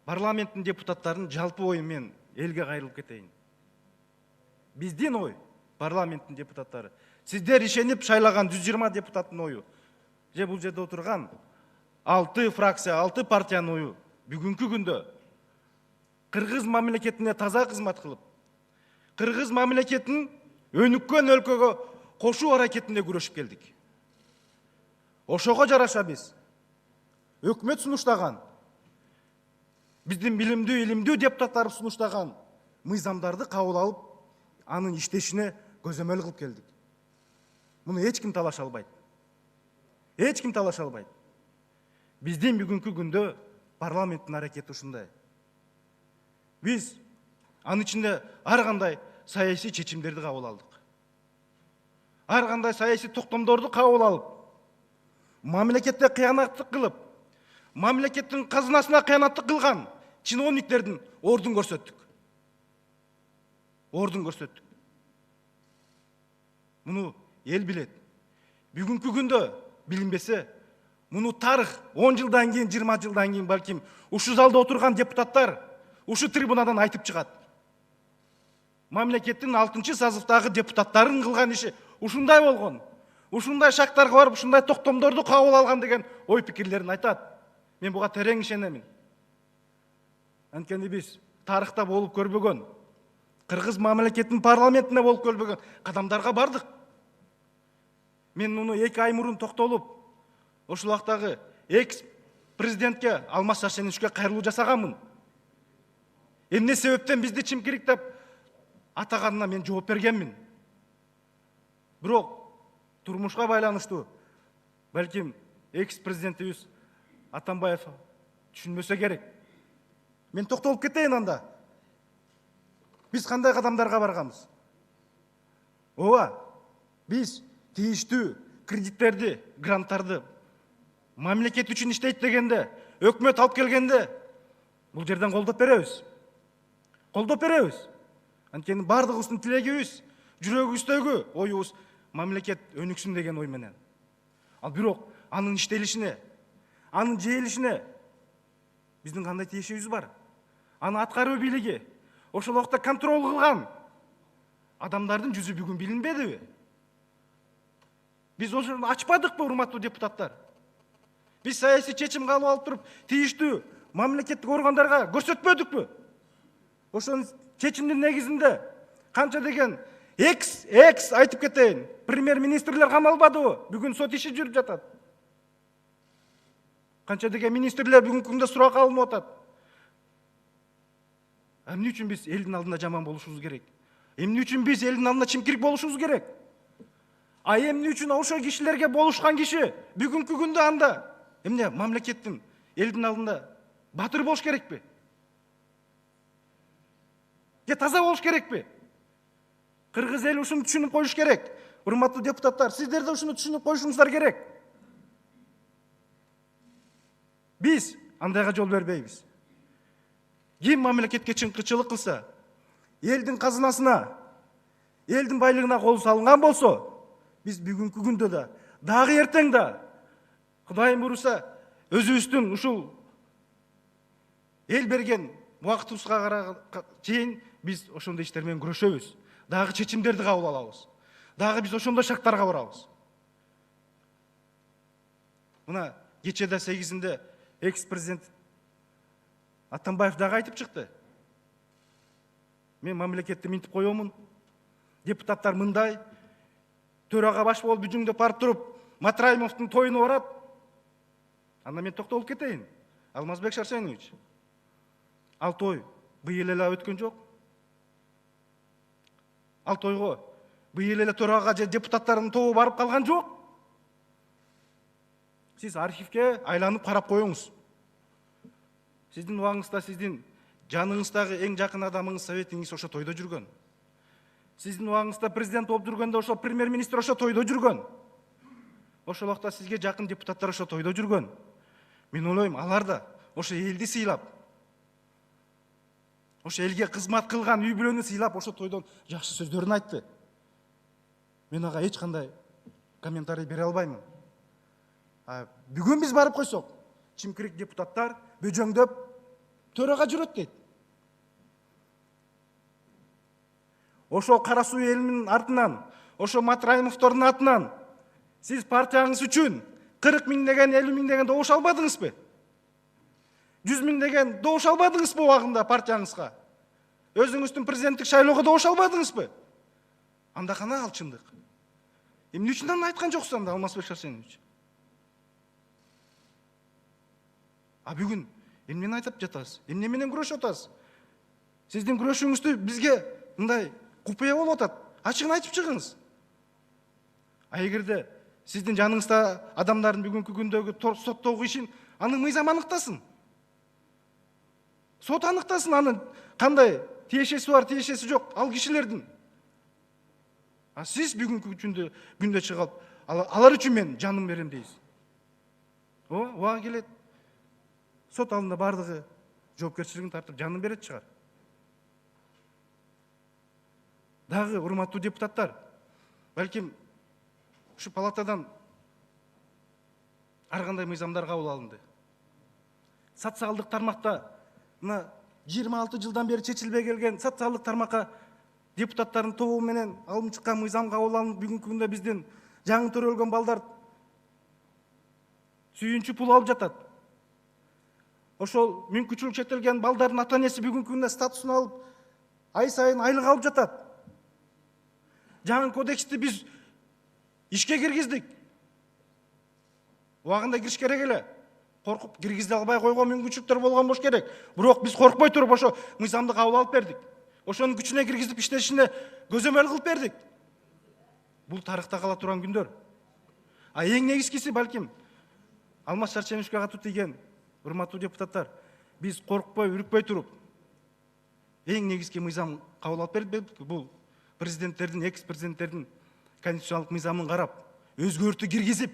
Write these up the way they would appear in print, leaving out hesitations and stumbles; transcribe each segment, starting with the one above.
парламенттин депутаттарын жалпы ою мен элге кайрылып кетейин. Биздин ой, парламенттин депутаттары, сиздер ишенип шайлаган 120 депутаттын ою, же бул жерде отурган 6 фракция, 6 партиянын ою бүгүнкү күндө кыргыз мамлекетине таза кызмат кылып, кыргыз мамлекетин өнүккөн өлкөгө кошуу аракетинде күрөшүп келдик. Ошого жараша биз өкмөт сунуштаган, биздин билимдүү, илимдүү депутаттар сунуштаган мыйзамдарды кабыл алып, анын иштешине көзөмөл кылып келдик. Муну эч ким талаша албайт. Эч ким талаша албайт. Биздин бүгүнкү күндө парламенттин аракети ушундай. Биз анын ичинде ар кандай саясий чечимдерди кабыл алдык. Ар кандай саясий токтомдорду кабыл алып, мамлекетте кыянаттык кылып, мамлекеттин казынасына кыянаттык кылган чиновниктердин ордун көрсөттүк. Ордун көрсөттүк. Муну эл билет. Бүгүнкү күндө билинбесе, муну тарых 10 жылдан кийин, 20 жылдан кийин балким ушу залда отурган депутаттар ушу трибунадан айтып чыгат. Мамлекеттин 6 сазывдагы депутаттарын кылган иши ушундай болгон. Ушундай шактарга барып, ушундай токтомдорду кабыл алган деген ой пикирлерин айтат. Мен буга терең ишенемин. Анткени биз тарыхта болуп көрбөгөн, кыргыз мамлекетинин парламентине болуп көрбөгөн кадамдарга бардык. Мен муну 2 ай мурун токтолуп, ошол убактагы экс-президентке Алмаз Шаршеновичке кайрылуу жасаганмын. Эмне себептен бизди чимкирик деп атаганына мен жооп бергенмин. Бирок турмушка байланыштуу балким экс-президентибиз Атамбаев түшүнбөсө керек. Мен токтолуп кетейин анда. Биз кандай кадамдарга барганбыз? Ооба, биз тийиштүү кредиттерди, гранттарды мамлекет үчүн иштейт дегенде, өкмөт алып келгенде бул жерден колдоп беребиз. Колдоп беребиз. Анткени бардыгыбыздын тилегибиз, жүрөгүбүздөгү оюбуз мамлекет өнүксүн деген ой менен. Ал бирок анын иштелишине, анын жээлишине биздин кандай тиешебиз бар? Аны аткаруу бийлиги, ошол убакта контроль кылган адамдардын жүзү бүгүн билинбедиби? Биз ошону ачпадыкпы, урматтуу депутаттар? Биз саясий чечим кабыл алып туруп, тийиштүү мамлекеттик органдарга көрсөтпөдүкпү? Ошонун чечимдин негизинде канча деген экс айтып кетейин, премьер-министрлер камалбадыбы? Бүгүн сот иши жүрүп жатат. Канча деген министрлер бүгүнкү күндө суракка алынып атат. Эмне үчүн биз элдин алдында жаман болушубуз керек? Эмне үчүн биз элдин алдында чимкирик болушубуз керек? А эмне үчүн ошол кишилерге болушкан киши бүгүнкү күндө анда эмне мамлекеттин элдин алдында батыр болуш керекпи? Же таза болуш керекпи? Кыргыз эл ушуну түшүнүп коюш керек. Урматтуу депутаттар, сиздер да ушуну түшүнүп коюшуңуздар керек. Биз андайга жол бербейбиз. Ким мамлекетке чыңкырчылык кылса, элдин казынасына, элдин байлыгына кол салынган болсо, биз бүгүнкү күндө да, дагы эртең да, Кудайым буйруса, өзүбүздүн ушул эл берген убактыбызга чейин биз ошондой иштер менен күрөшөбүз. Дагы чечимдерди кабыл алабыз. Дагы биз ошондой шактарга барабыз. Мына кечеде 8-inde экс-президент Атамбаев дагы айтып чыкты. Мен мамлекетти минтип коёмун. Депутаттар мындай, төрага баш болуп бүжүңдөп барып туруп, Матраимовдун тоюна барат. Анда мен токтолуп кетейин. Алмазбек Шаршенович. Ал той быйыл эле өткөн жок. Ал тойго быйыл эле төрага же депутаттардын тобу барып калган жок. Сиз архивке айланып карап коюңуз. Сиздин убагыңызда сиздин жаныңыздагы эң жакын адамыңыз, советиңиз ошо тойдо жүргөн. Сиздин убагыңызда президент болуп жүргөндө ошо премьер-министр ошо тойдо жүргөн. Ошол убакта сизге жакын депутаттар ошо тойдо жүргөн. Мен ойлойм, алар да ошо элди сыйлап, ошо элге кызмат кылган үй бүлөнү сыйлап, ошо тойдон жакшы сөздөрүн айтты. Мен ага эч кандай комментарий бере албаймын. Бүгүн биз барып койсок, чимкирик депутаттар бөжөңдөп төрага жүрөт дейт. Ошо Кара Суу элинин артынан, ошо Матраимовдордун атынан сиз партияңыз үчүн 40 миңдеген, 50 миңдеген добуш албадыңызбы? 100 миңдеген добуш албадыңызбы убагында партияңызга? Өзүңүздүн президенттик шайлоого добуш албадыңызбы? Анда кана ал чындык? Эмне үчүн аны айткан жоксуз анда Алмазбек Шаршенович? А бүгүн эмнени айтып жатасыз? Эмне менен күрөшүп атасыз? Сиздин күрөшүңүздү бизге мындай купуя болуп атат. Ачыгын айтып чыгыңыз. А эгерде сиздин жаныңызда адамдардын бүгүнкү күндөгү соттогу ишин аны мыйзам аныктасын. Сот аныктасын анын кандай тиешеси бар, тиешеси жок ал кишилердин. А сиз бүгүнкү күндө чыгып алар үчүн мен жаным берем дейсиз. Убага келет. Сот алдында бардыгы жоопкерчилигин тартып жанын берет чыгар. Дагы урматтуу депутаттар, балким ушу палатадан ар кандай мыйзамдар кабыл алынды. Социалдык тармакта мына 26 жылдан бери чечилбей келген социалдык тармакка депутаттардын тобу менен алынып чыккан мыйзам кабыл алынып, бүгүнкү күндө биздин жаңы төрөлгөн балдар сүйүнчү пул алып жатат. Ошол мүмкүнчүлүк чектелген балдардын ата энеси бүгүнкү күндө статусун алып, ай сайын айлык алып жатат. Жаңы кодексти биз ишке киргиздик. Убагында кириш керек эле. Коркуп киргизе албай койгон мүмкүнчүлүктөр болгон болуш керек. Бирок биз коркпой туруп ошо мыйзамды кабыл алып бердик. Ошонун күчүнө киргизип иштешине көзөмөл кылып бердик. Бул тарыхта кала турган күндөр. А эң негизгиси балким Алмаз Шаршеновичке катуу тийген урматтуу депутаттар, биз коркпой, үрүкпөй туруп эң негизги мыйзам кабыл алып бердик. Бул президенттердин, экс-президенттердин конституциялык мыйзамын карап, өзгөртүү киргизип,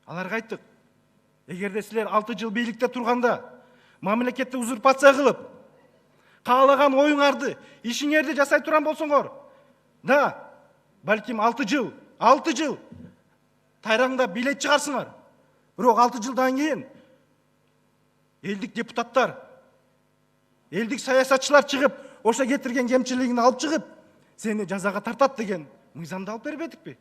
аларга айттык. Эгерде силер 6 жыл бийликте турганда мамлекетти узурпация кылып, каалаган оюңарды, ишиңерди жасай турган болсоңор, да, балким 6 жыл тайраңда бийлет чыгарсыңар. Бирок 6 жылдан кийин элдик депутаттар, элдик саясатчылар чыгып, ошо кетирген кемчилигин алып чыгып, сени жазага тартат деген мыйзамды алып бербедикпи?